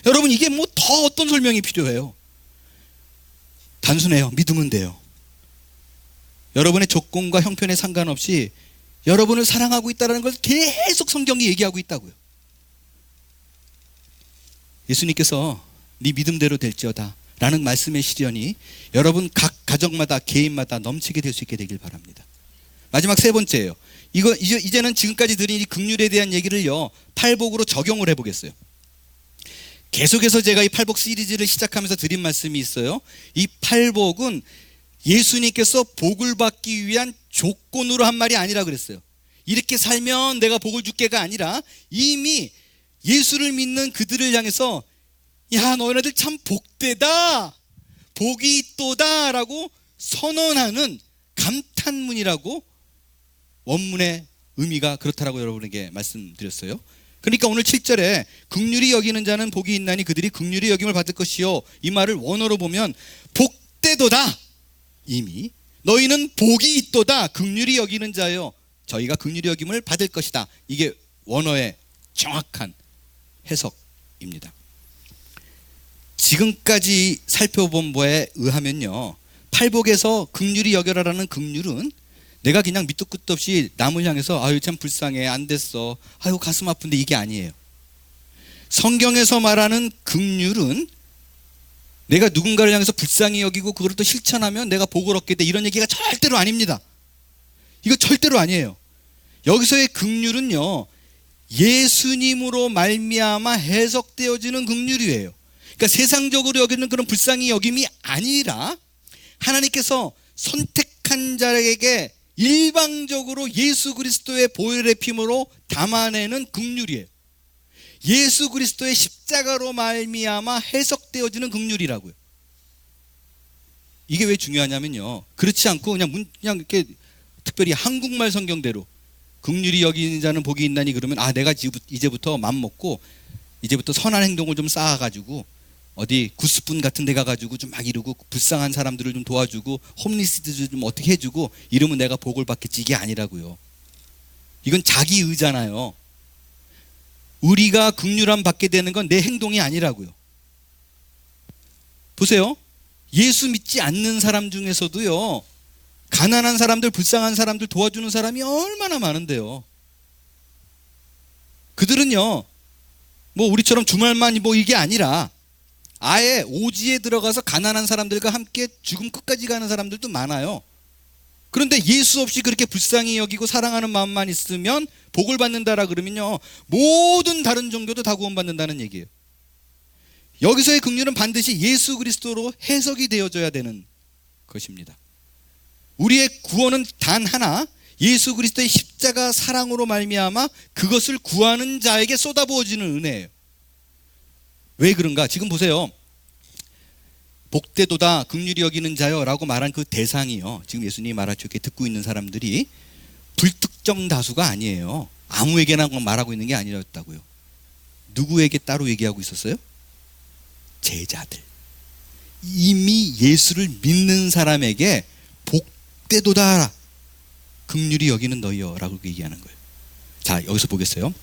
여러분, 이게 뭐 더 어떤 설명이 필요해요? 단순해요. 믿으면 돼요. 여러분의 조건과 형편에 상관없이 여러분을 사랑하고 있다는 걸 계속 성경이 얘기하고 있다고요. 예수님께서 네 믿음대로 될지어다 라는 말씀의 시련이 여러분 각 가정마다 개인마다 넘치게 될 수 있게 되길 바랍니다. 마지막 세 번째예요. 이제는 지금까지 드린 이 긍휼에 대한 얘기를요, 팔복으로 적용을 해보겠어요. 계속해서 제가 이 팔복 시리즈를 시작하면서 드린 말씀이 있어요. 이 팔복은 예수님께서 복을 받기 위한 조건으로 한 말이 아니라 그랬어요. 이렇게 살면 내가 복을 줄게가 아니라 이미 예수를 믿는 그들을 향해서 야, 너희들 참 복되다, 복이 있도다 라고 선언하는 감탄문이라고 원문의 의미가 그렇다라고 여러분에게 말씀드렸어요. 그러니까 오늘 7절에 긍휼히 여기는 자는 복이 있나니 그들이 긍휼히 여김을 받을 것이요, 이 말을 원어로 보면 복되도다, 이미 너희는 복이 있도다, 긍휼히 여기는 자여 저희가 긍휼히 여김을 받을 것이다. 이게 원어의 정확한 해석입니다. 지금까지 살펴본 바에 의하면요, 팔복에서 긍휼히 여겨라라는 긍휼은 내가 그냥 밑도 끝도 없이 남을 향해서 아유 참 불쌍해, 안 됐어, 아유 가슴 아픈데, 이게 아니에요. 성경에서 말하는 긍휼은 내가 누군가를 향해서 불쌍히 여기고 그걸 또 실천하면 내가 복을 얻게 돼, 이런 얘기가 절대로 아닙니다. 이거 절대로 아니에요. 여기서의 긍휼은요, 예수님으로 말미암아 해석되어지는 긍휼이에요. 그러니까 세상적으로 여기는 그런 불쌍히 여김이 아니라 하나님께서 선택한 자에게 일방적으로 예수 그리스도의 보혈의 피로 담아내는 긍휼이에요. 예수 그리스도의 십자가로 말미암아 해석되어지는 긍휼이라고요. 이게 왜 중요하냐면요, 그렇지 않고 그냥 이렇게 특별히 한국말 성경대로 긍휼히 여기는 자는 복이 있나니 그러면 아, 내가 이제부터 맘 먹고 이제부터 선한 행동을 좀 쌓아가지고 어디 구스푼 같은 데 가가지고 좀 막 이러고 불쌍한 사람들을 좀 도와주고 홈리스들 좀 어떻게 해주고 이러면 내가 복을 받겠지, 이게 아니라고요. 이건 자기 의잖아요. 우리가 긍휼함 받게 되는 건 내 행동이 아니라고요. 보세요, 예수 믿지 않는 사람 중에서도요, 가난한 사람들, 불쌍한 사람들 도와주는 사람이 얼마나 많은데요. 그들은요, 뭐 우리처럼 주말만 뭐 이게 아니라 아예 오지에 들어가서 가난한 사람들과 함께 죽음 끝까지 가는 사람들도 많아요. 그런데 예수 없이 그렇게 불쌍히 여기고 사랑하는 마음만 있으면 복을 받는다라 그러면요, 모든 다른 종교도 다 구원받는다는 얘기예요. 여기서의 긍휼은 반드시 예수 그리스도로 해석이 되어져야 되는 것입니다. 우리의 구원은 단 하나, 예수 그리스도의 십자가 사랑으로 말미암아 그것을 구하는 자에게 쏟아부어지는 은혜예요. 왜 그런가? 지금 보세요. 복되도다, 긍휼히 여기는 자여 라고 말한 그 대상이요, 지금 예수님이 말하죠, 이렇게 듣고 있는 사람들이 불특정 다수가 아니에요. 아무에게나 말하고 있는 게 아니었다고요. 누구에게 따로 얘기하고 있었어요? 제자들, 이미 예수를 믿는 사람에게 복되도다, 긍휼히 여기는 너희여 라고 얘기하는 거예요. 자, 여기서 보겠어요.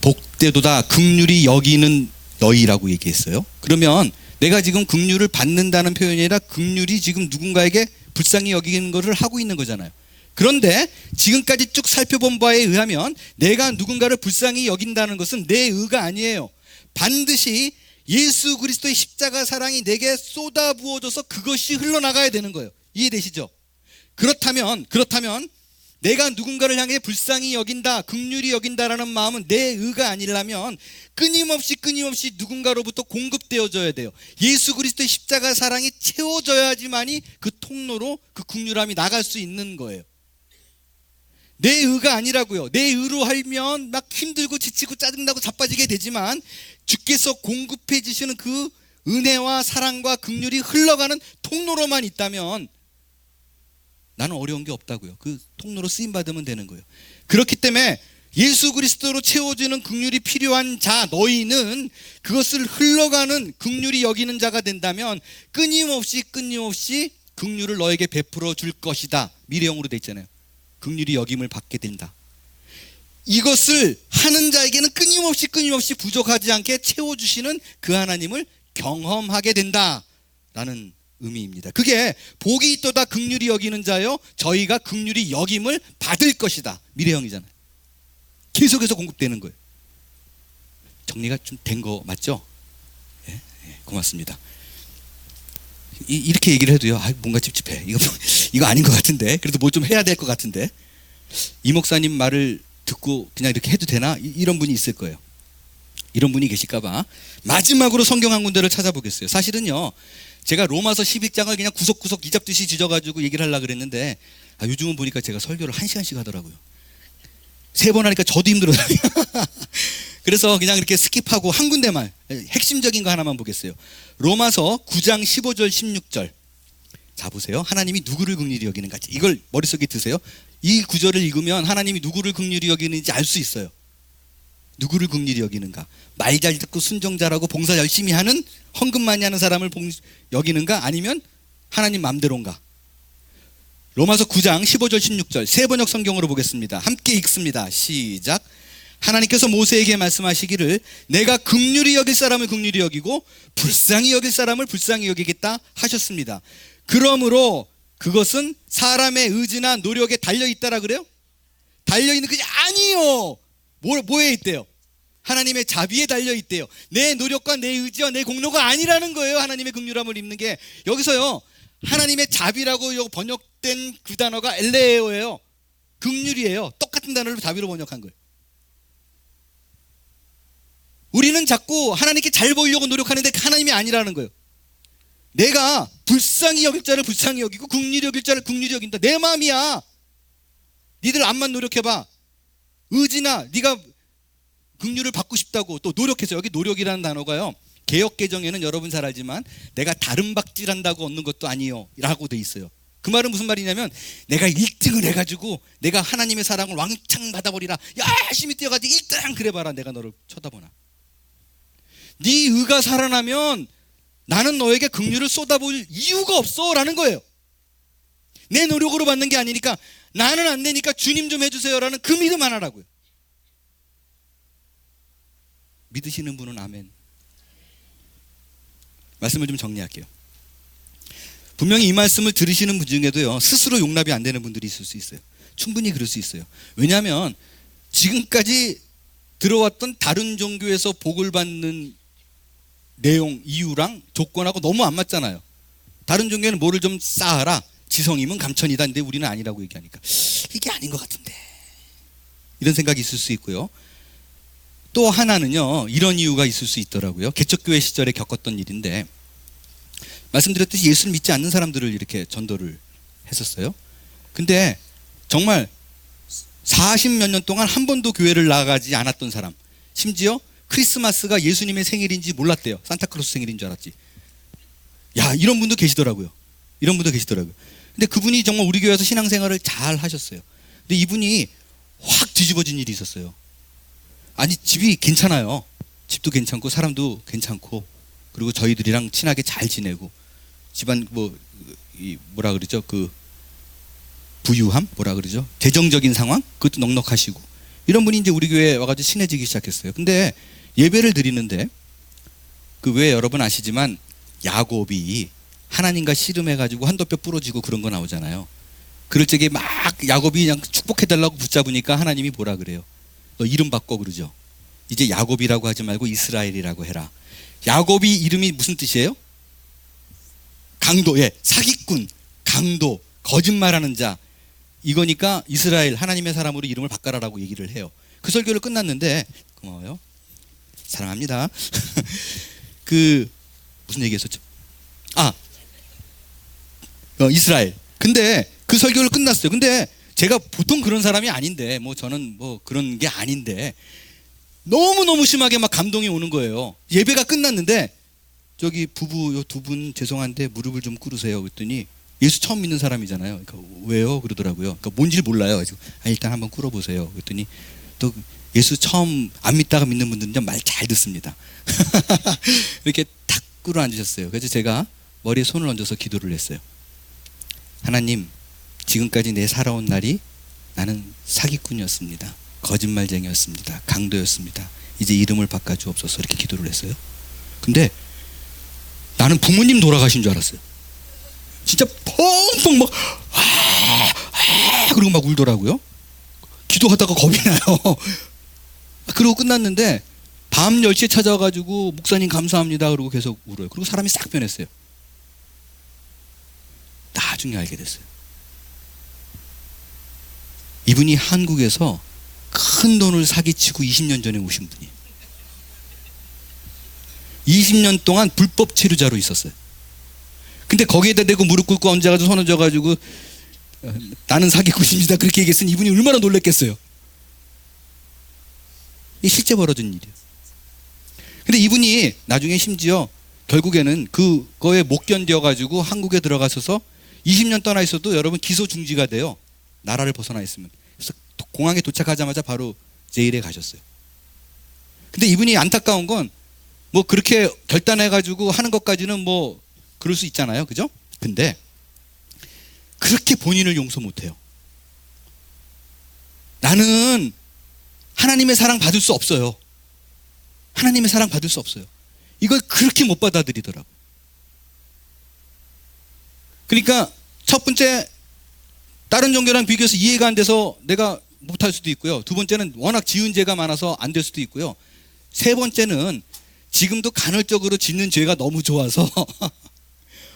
복되도다, 긍휼히 여기는 너희라고 얘기했어요. 그러면 내가 지금 긍휼을 받는다는 표현이 아니라 긍휼이 지금 누군가에게 불쌍히 여기는 것을 하고 있는 거잖아요. 그런데 지금까지 쭉 살펴본 바에 의하면 내가 누군가를 불쌍히 여긴다는 것은 내 의가 아니에요. 반드시 예수 그리스도의 십자가 사랑이 내게 쏟아부어져서 그것이 흘러나가야 되는 거예요. 이해되시죠? 그렇다면 내가 누군가를 향해 불쌍히 여긴다, 긍휼히 여긴다라는 마음은 내 의가 아니라면 끊임없이 누군가로부터 공급되어져야 돼요. 예수 그리스도의 십자가 사랑이 채워져야지만이 그 통로로 그 긍휼함이 나갈 수 있는 거예요. 내 의가 아니라고요. 내 의로 하면 막 힘들고 지치고 짜증나고 자빠지게 되지만 주께서 공급해 주시는 그 은혜와 사랑과 긍휼이 흘러가는 통로로만 있다면 나는 어려운 게 없다고요. 그 통로로 쓰임받으면 되는 거예요. 그렇기 때문에 예수 그리스도로 채워지는 긍휼이 필요한 자 너희는 그것을 흘러가는 긍휼이 여기는 자가 된다면 끊임없이 긍휼을 너에게 베풀어 줄 것이다. 미래형으로 돼 있잖아요. 긍휼이 여김을 받게 된다. 이것을 하는 자에게는 끊임없이 부족하지 않게 채워주시는 그 하나님을 경험하게 된다라는 의미입니다. 그게 복이 있도다 긍휼이 여기는 자여 저희가 긍휼이 여김을 받을 것이다. 미래형이잖아요. 계속해서 공급되는 거예요. 정리가 좀 된 거 맞죠? 예, 고맙습니다. 이렇게 얘기를 해도요, 뭔가 찝찝해. 이거 아닌 것 같은데. 그래도 뭐 좀 해야 될 것 같은데. 이 목사님 말을 듣고 그냥 이렇게 해도 되나? 이런 분이 있을 거예요. 이런 분이 계실까봐 마지막으로 성경 한 군데를 찾아보겠어요. 사실은요, 제가 로마서 12장을 그냥 구석구석 이잡듯이 지져가지고 얘기를 하려고 그랬는데 요즘은 보니까 제가 설교를 1시간씩 하더라고요. 3번 하니까 저도 힘들어요. 그래서 그냥 이렇게 스킵하고 한 군데만 핵심적인 거 하나만 보겠어요. 로마서 9장 15절 16절. 자 보세요. 하나님이 누구를 긍휼히 여기는가. 이걸 머릿속에 드세요. 이 구절을 읽으면 하나님이 누구를 긍휼히 여기는지 알 수 있어요. 누구를 긍휼히 여기는가. 말 잘 듣고 순종자라고 봉사 열심히 하는 헌금 많이 하는 사람을 여기는가, 아니면 하나님 맘대로인가. 로마서 9장 15절 16절 새 번역 성경으로 보겠습니다. 함께 읽습니다. 시작. 하나님께서 모세에게 말씀하시기를 내가 긍휼히 여길 사람을 긍휼히 여기고 불쌍히 여길 사람을 불쌍히 여기겠다 하셨습니다. 그러므로 그것은 사람의 의지나 노력에 달려있다라 그래요? 달려있는 것이 아니요. 뭐에 있대요? 하나님의 자비에 달려있대요. 내 노력과 내 의지와 내 공로가 아니라는 거예요. 하나님의 긍휼함을 입는 게. 여기서요, 하나님의 자비라고 번역된 그 단어가 엘레오예요. 긍휼이에요. 똑같은 단어를 자비로 번역한 거예요. 우리는 자꾸 하나님께 잘 보이려고 노력하는데 하나님이 아니라는 거예요. 내가 불쌍히 여길 자를 불쌍히 여기고 긍휼히 여길 자를 긍휼히 여긴다. 내 마음이야. 니들 암만 노력해봐. 의지나 네가 긍휼을 받고 싶다고 또 노력해서, 여기 노력이라는 단어가요, 개역개정에는 여러분 잘 알지만 내가 다른 박질한다고 얻는 것도 아니요 라고 돼 있어요. 그 말은 무슨 말이냐면 내가 1등을 해가지고 내가 하나님의 사랑을 왕창 받아버리라. 열심히 뛰어가지고 1등 그래봐라. 내가 너를 쳐다보나. 네 의가 살아나면 나는 너에게 긍휼을 쏟아부을 이유가 없어 라는 거예요. 내 노력으로 받는 게 아니니까, 나는 안 되니까 주님 좀 해주세요 라는 그 믿음 하나라고요. 믿으시는 분은 아멘. 말씀을 좀 정리할게요. 분명히 이 말씀을 들으시는 분 중에도요, 스스로 용납이 안 되는 분들이 있을 수 있어요. 충분히 그럴 수 있어요. 왜냐하면 지금까지 들어왔던 다른 종교에서 복을 받는 내용, 이유랑 조건하고 너무 안 맞잖아요. 다른 종교는 뭐를 좀 쌓아라, 지성이면 감천이다. 근데 우리는 아니라고 얘기하니까 이게 아닌 것 같은데, 이런 생각이 있을 수 있고요. 또 하나는요, 이런 이유가 있을 수 있더라고요. 개척교회 시절에 겪었던 일인데, 말씀드렸듯이 예수를 믿지 않는 사람들을 이렇게 전도를 했었어요. 근데 정말 40몇 년 동안 한 번도 교회를 나가지 않았던 사람, 심지어 크리스마스가 예수님의 생일인지 몰랐대요. 산타클로스 생일인 줄 알았지. 야, 이런 분도 계시더라고요. 근데 그분이 정말 우리 교회에서 신앙생활을 잘 하셨어요. 근데 이분이 확 뒤집어진 일이 있었어요. 아니, 집이 괜찮아요. 집도 괜찮고 사람도 괜찮고, 그리고 저희들이랑 친하게 잘 지내고, 집안 뭐라 그러죠? 그 부유함? 뭐라 그러죠? 재정적인 상황? 그것도 넉넉하시고, 이런 분이 이제 우리 교회에 와가지고 친해지기 시작했어요. 근데 예배를 드리는데, 그 왜 여러분 아시지만 야곱이 하나님과 씨름해가지고 한도뼈 부러지고 그런 거 나오잖아요. 그럴 적에 막 야곱이 그냥 축복해달라고 붙잡으니까 하나님이 뭐라 그래요? 너 이름 바꿔 그러죠. 이제 야곱이라고 하지 말고 이스라엘이라고 해라. 야곱이 이름이 무슨 뜻이에요? 강도, 사기꾼, 강도, 거짓말하는 자. 이거니까 이스라엘, 하나님의 사람으로 이름을 바꿔라라고 얘기를 해요. 그 설교를 끝났는데, 고마워요. 사랑합니다. 무슨 얘기했었죠? 이스라엘. 근데 그 설교를 끝났어요. 근데 제가 보통 그런 사람이 아닌데, 저는 그런 게 아닌데, 너무너무 심하게 막 감동이 오는 거예요. 예배가 끝났는데, 저기 부부, 요 두 분 죄송한데 무릎을 좀 꿇으세요. 그랬더니, 예수 처음 믿는 사람이잖아요. 그러니까 왜요? 그러더라고요. 그러니까 뭔지 몰라요. 그래서 일단 한번 꿇어보세요. 그랬더니 또 예수 처음 안 믿다가 믿는 분들은 말 잘 듣습니다. 이렇게 탁 꿇어 앉으셨어요. 그래서 제가 머리에 손을 얹어서 기도를 했어요. 하나님, 지금까지 내 살아온 날이 나는 사기꾼이었습니다. 거짓말쟁이였습니다. 강도였습니다. 이제 이름을 바꿔주옵소서. 이렇게 기도를 했어요. 근데 나는 부모님 돌아가신 줄 알았어요. 진짜 펑펑 막 그러고 막 울더라고요. 기도하다가 겁이 나요. 그러고 끝났는데 밤 10시에 찾아와가지고 목사님 감사합니다 그러고 계속 울어요. 그리고 사람이 싹 변했어요. 나중에 알게 됐어요. 이분이 한국에서 큰 돈을 사기치고 20년 전에 오신 분이에요. 20년 동안 불법 체류자로 있었어요. 근데 거기에다 대고 무릎 꿇고 얹어가지고 손 얹어가지고 나는 사기꾼입니다 그렇게 얘기했으니 이분이 얼마나 놀랬겠어요. 이게 실제 벌어진 일이에요. 근데 이분이 나중에 심지어 결국에는 그거에 못 견뎌가지고 한국에 들어가셔서 20년 떠나 있어도 여러분 기소 중지가 돼요. 나라를 벗어나 있으면. 그래서 공항에 도착하자마자 바로 제일에 가셨어요. 근데 이분이 안타까운 건 뭐 그렇게 결단해가지고 하는 것까지는 뭐 그럴 수 있잖아요. 그죠? 근데 그렇게 본인을 용서 못해요. 나는 하나님의 사랑 받을 수 없어요. 하나님의 사랑 받을 수 없어요. 이걸 그렇게 못 받아들이더라고요. 그러니까 첫 번째, 다른 종교랑 비교해서 이해가 안 돼서 내가 못할 수도 있고요. 두 번째는 워낙 지은 죄가 많아서 안 될 수도 있고요. 세 번째는 지금도 간헐적으로 짓는 죄가 너무 좋아서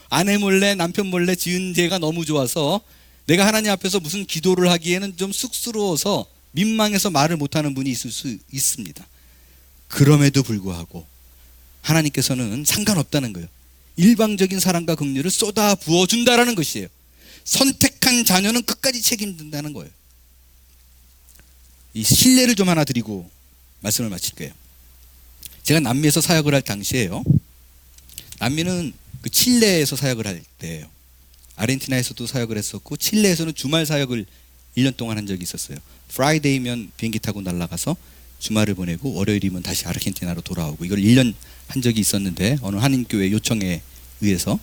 아내 몰래 남편 몰래 지은 죄가 너무 좋아서 내가 하나님 앞에서 무슨 기도를 하기에는 좀 쑥스러워서 민망해서 말을 못하는 분이 있을 수 있습니다. 그럼에도 불구하고 하나님께서는 상관없다는 거예요. 일방적인 사랑과 긍휼을 쏟아 부어준다라는 것이에요. 선택한 자녀는 끝까지 책임진다는 거예요. 이 신뢰를 좀 하나 드리고 말씀을 마칠게요. 제가 남미에서 사역을 할 당시에요. 남미는 그 칠레에서 사역을 할 때예요. 아르헨티나에서도 사역을 했었고 칠레에서는 주말 사역을 1년 동안 한 적이 있었어요. 프라이데이면 비행기 타고 날아가서 주말을 보내고 월요일이면 다시 아르헨티나로 돌아오고 이걸 1년 한 적이 있었는데 어느 한인교회 요청에 의해서.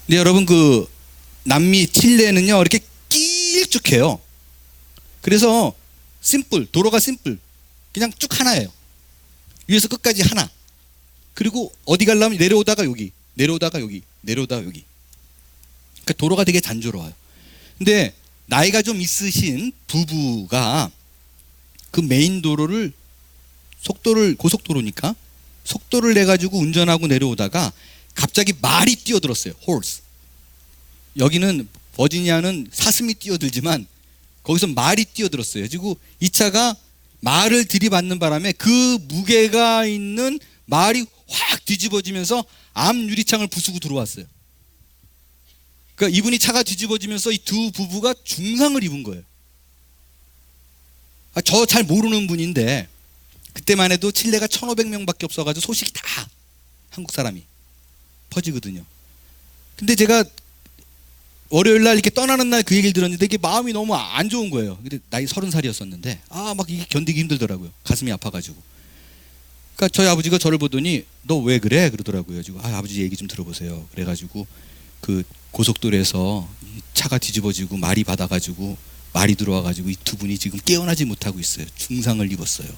근데 여러분 그 남미 칠레는요 이렇게 길쭉해요. 그래서 도로가 심플 그냥 쭉 하나예요. 위에서 끝까지 하나. 그리고 어디 가려면 내려오다가 여기, 내려오다가 여기, 내려오다가 여기. 그러니까 도로가 되게 단조로워요. 근데 나이가 좀 있으신 부부가 그 메인 도로를 고속도로니까 속도를 내가지고 운전하고 내려오다가 갑자기 말이 뛰어들었어요. horse. 여기는 버지니아는 사슴이 뛰어들지만 거기서 말이 뛰어들었어요. 그리고 이 차가 말을 들이받는 바람에 그 무게가 있는 말이 확 뒤집어지면서 앞 유리창을 부수고 들어왔어요. 그러니까 이분이 차가 뒤집어지면서 이 두 부부가 중상을 입은 거예요. 저 잘 모르는 분인데 그때만 해도 칠레가 1,500명밖에 없어가지고 소식이 다 한국 사람이 퍼지거든요. 근데 제가 월요일 날 이렇게 떠나는 날 그 얘기를 들었는데 이게 마음이 너무 안 좋은 거예요. 근데 나이 30살이었었는데 막 이게 견디기 힘들더라고요. 가슴이 아파가지고. 그러니까 저희 아버지가 저를 보더니 너 왜 그래? 그러더라고요. 지금 아버지 얘기 좀 들어보세요. 그래가지고 그 고속도로에서 차가 뒤집어지고 말이 받아가지고 말이 들어와가지고 이 두 분이 지금 깨어나지 못하고 있어요. 중상을 입었어요.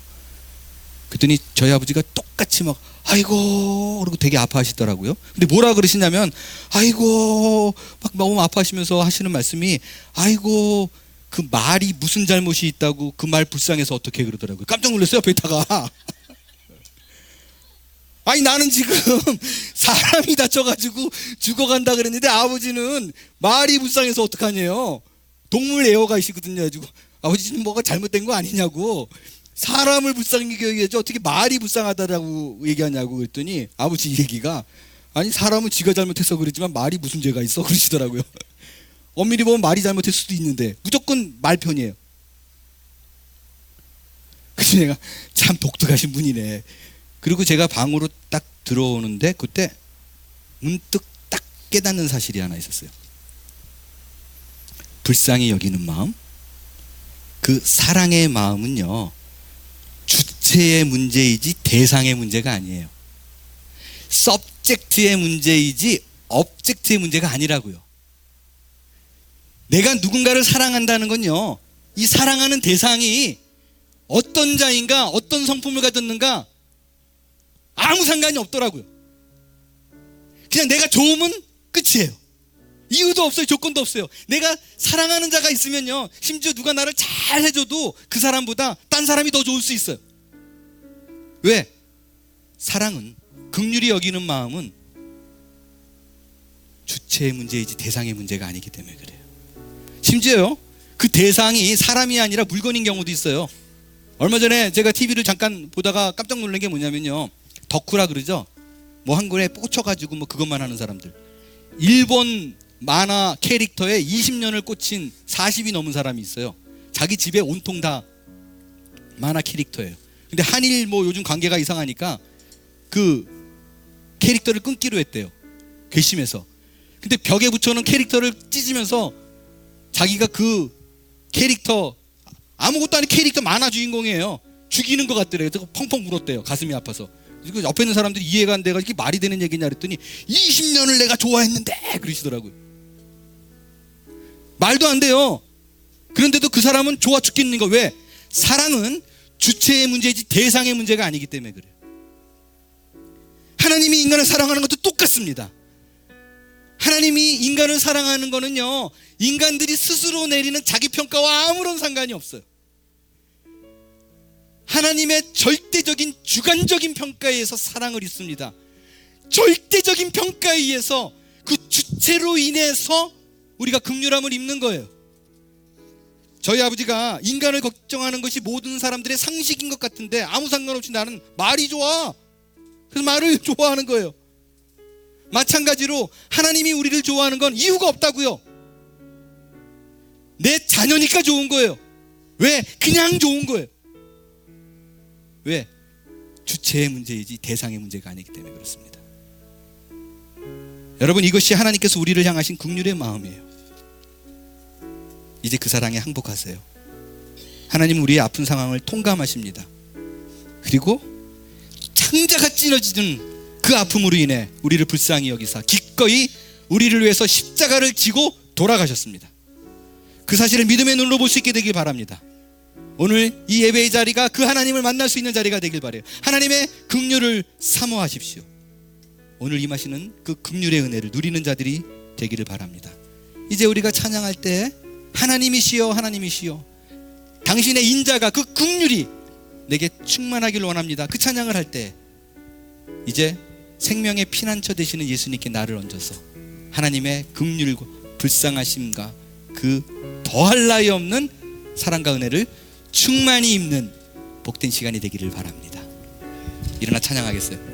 그랬더니 저희 아버지가 똑같이 막 아이고 그러고 되게 아파하시더라고요. 근데 뭐라 그러시냐면 아이고 막 너무 아파하시면서 하시는 말씀이 아이고 그 말이 무슨 잘못이 있다고 그 말 불쌍해서 어떻게 그러더라고요. 깜짝 놀랐어요. 옆에 있다가 아니 나는 지금 사람이 다쳐가지고 죽어간다 그랬는데 아버지는 말이 불쌍해서 어떡하냐요. 동물 애호가이시거든요. 가지고 아버지는 뭐가 잘못된 거 아니냐고. 사람을 불쌍하게 여기야지 어떻게 말이 불쌍하다라고 얘기하냐고 그랬더니 아버지 얘기가 아니 사람은 지가 잘못해서 그러지만 말이 무슨 죄가 있어 그러시더라고요. 엄밀히 보면 말이 잘못했을 수도 있는데 무조건 말 편이에요. 그래서 내가 참 독특하신 분이네. 그리고 제가 방으로 딱 들어오는데 그때 문득 딱 깨닫는 사실이 하나 있었어요. 불쌍히 여기는 마음, 그 사랑의 마음은요, 주체의 문제이지 대상의 문제가 아니에요. 서브젝트의 문제이지 업젝트의 문제가 아니라고요. 내가 누군가를 사랑한다는 건요, 이 사랑하는 대상이 어떤 자인가, 어떤 성품을 가졌는가 아무 상관이 없더라고요. 그냥 내가 좋으면 끝이에요. 이유도 없어요. 조건도 없어요. 내가 사랑하는 자가 있으면요, 심지어 누가 나를 잘 해줘도 그 사람보다 딴 사람이 더 좋을 수 있어요. 왜? 사랑은, 긍휼히 여기는 마음은 주체의 문제이지 대상의 문제가 아니기 때문에 그래요. 심지어요, 그 대상이 사람이 아니라 물건인 경우도 있어요. 얼마 전에 제가 TV를 잠깐 보다가 깜짝 놀란 게 뭐냐면요, 덕후라 그러죠. 뭐 한 권에 꽂혀가지고 뭐 그것만 하는 사람들. 일본 만화 캐릭터에 20년을 꽂힌 40이 넘은 사람이 있어요. 자기 집에 온통 다 만화 캐릭터예요. 근데 한일 뭐 요즘 관계가 이상하니까 그 캐릭터를 끊기로 했대요. 괘씸해서. 근데 벽에 붙여놓은 캐릭터를 찢으면서 자기가 그 캐릭터, 아무것도 아닌 캐릭터 만화 주인공이에요. 죽이는 것 같더래요. 그래서 펑펑 울었대요. 가슴이 아파서. 옆에 있는 사람들이 이해가 안 돼가 이게 말이 되는 얘기냐 그랬더니 20년을 내가 좋아했는데 그러시더라고요. 말도 안 돼요. 그런데도 그 사람은 좋아 죽겠는 거. 왜? 사랑은 주체의 문제이지 대상의 문제가 아니기 때문에 그래요. 하나님이 인간을 사랑하는 것도 똑같습니다. 하나님이 인간을 사랑하는 거는요, 인간들이 스스로 내리는 자기 평가와 아무런 상관이 없어요. 하나님의 절대적인 주관적인 평가에 의해서 사랑을 있습니다. 절대적인 평가에 의해서 그 주체로 인해서 우리가 긍휼함을 입는 거예요. 저희 아버지가 인간을 걱정하는 것이 모든 사람들의 상식인 것 같은데 아무 상관없이 나는 말이 좋아. 그래서 말을 좋아하는 거예요. 마찬가지로 하나님이 우리를 좋아하는 건 이유가 없다고요. 내 자녀니까 좋은 거예요. 왜? 그냥 좋은 거예요. 왜? 주체의 문제이지 대상의 문제가 아니기 때문에 그렇습니다. 여러분, 이것이 하나님께서 우리를 향하신 긍휼의 마음이에요. 이제 그 사랑에 항복하세요. 하나님은 우리의 아픈 상황을 통감하십니다. 그리고 창자가 찢어지는 그 아픔으로 인해 우리를 불쌍히 여기사 기꺼이 우리를 위해서 십자가를 지고 돌아가셨습니다. 그 사실을 믿음의 눈으로 볼 수 있게 되길 바랍니다. 오늘 이 예배의 자리가 그 하나님을 만날 수 있는 자리가 되길 바라요. 하나님의 긍휼을 사모하십시오. 오늘 임하시는 그 긍휼의 은혜를 누리는 자들이 되기를 바랍니다. 이제 우리가 찬양할 때 하나님이시여 하나님이시여 당신의 인자가 그 긍휼이 내게 충만하기를 원합니다. 그 찬양을 할 때 이제 생명의 피난처 되시는 예수님께 나를 얹어서 하나님의 긍휼과 불쌍하심과 그 더할 나위 없는 사랑과 은혜를 충만히 입는 복된 시간이 되기를 바랍니다. 일어나 찬양하겠어요.